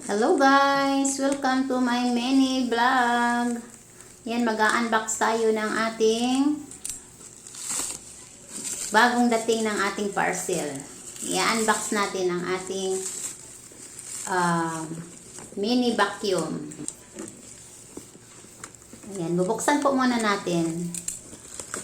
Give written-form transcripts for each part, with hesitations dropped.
Hello guys! Welcome to my mini vlog. Yan, mag-unbox tayo ng ating bagong dating ng ating parcel. I-unbox natin ang ating mini vacuum. Ayan, bubuksan po muna natin.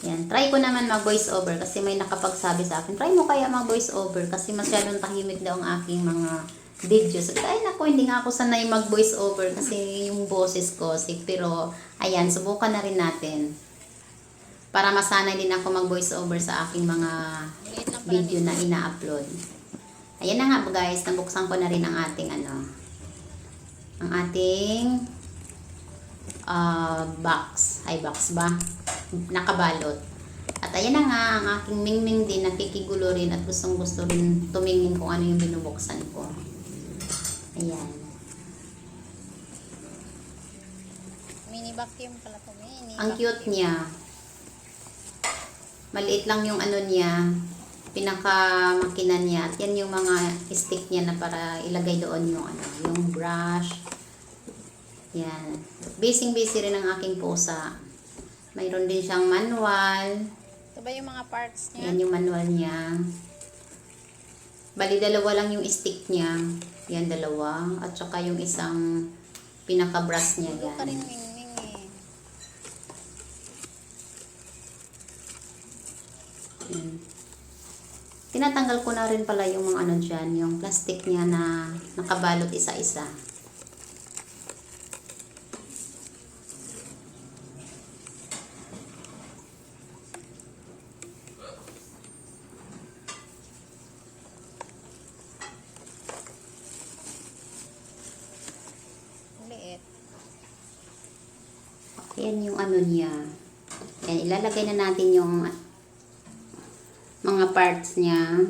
Yan, try ko naman mag-voice over kasi may nakapagsabi sa akin, try mo kaya mag-voice over kasi masyadong tahimik daw ang aking mga videos. Ay naku, hindi nga ako sanay mag-voice over kasi yung boses ko. Pero ayan, subukan na rin natin. Para masanay din ako mag-voice over sa aking mga video na ina-upload. Ayan na nga guys, nabuksan ko na rin ang ating ang ating box. Ay, box ba? Nakabalot. At ayan na nga, ang aking mingming din nakikigulo rin at gustong gusto rin tumingin kung ano yung binubuksan ko. Ayan. Mini vacuum pala to. Mini Ang vacuum. cute niya. Maliit lang yung niya. Pinaka-makina niya. At yan yung mga stick niya na para ilagay doon yung yung brush. Yan. Busy rin ang aking pusa. Mayroon din siyang manual. Ito ba yung mga parts niya? Yan yung manual niya. Bali, dalawa lang yung stick niya. Yan, dalawa. At saka yung isang pinaka-brush niya. Ito ka rin Yan. mingming eh. Yan. Tinatanggal ko na rin pala yung mga dyan, yung plastic niya na nakabalot isa-isa. Liit. Yan yung niya. Yan, ilalagay na natin yung mga parts niya.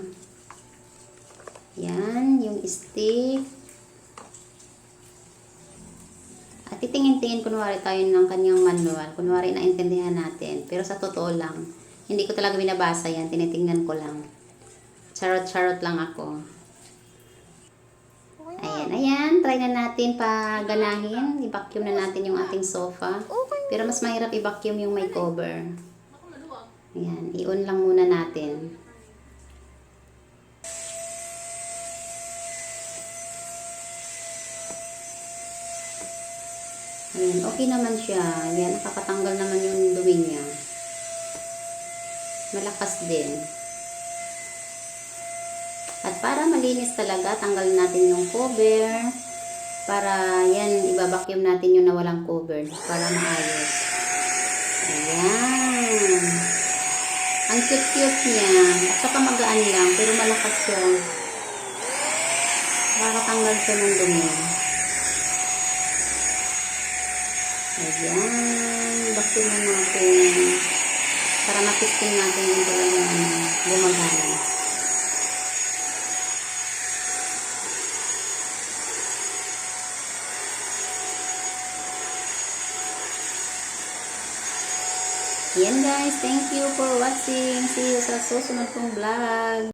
Yan, yung stick. At titingin-tingin kunwari tayo ng kanyang manual. Kunwari naintindihan natin. Pero sa totoo lang, hindi ko talaga binabasa yan. Tinitingnan ko lang. Charot-charot lang ako. Ayan. Try na natin paganahin. I-vacuum na natin yung ating sofa. Pero mas mahirap i-vacuum yung may cover. Ayan. I-on lang muna natin. Ayan. Okay naman siya. Ayan. Nakakatanggal naman yung dumi niya. Malakas din. At para malinis talaga, tanggalin natin yung cover. Para yan, ibabacuum natin yung nawalang cover. Para maayos. Ayan. Ang cute-cute niya. At saka magaan lang, pero malakas siya. Nakakatanggal siya ng dumi. Ayan. Vacuum natin. Para matisting natin yung talagang gumagana. Yan guys, thank you for watching. See you sa susunod kong vlog.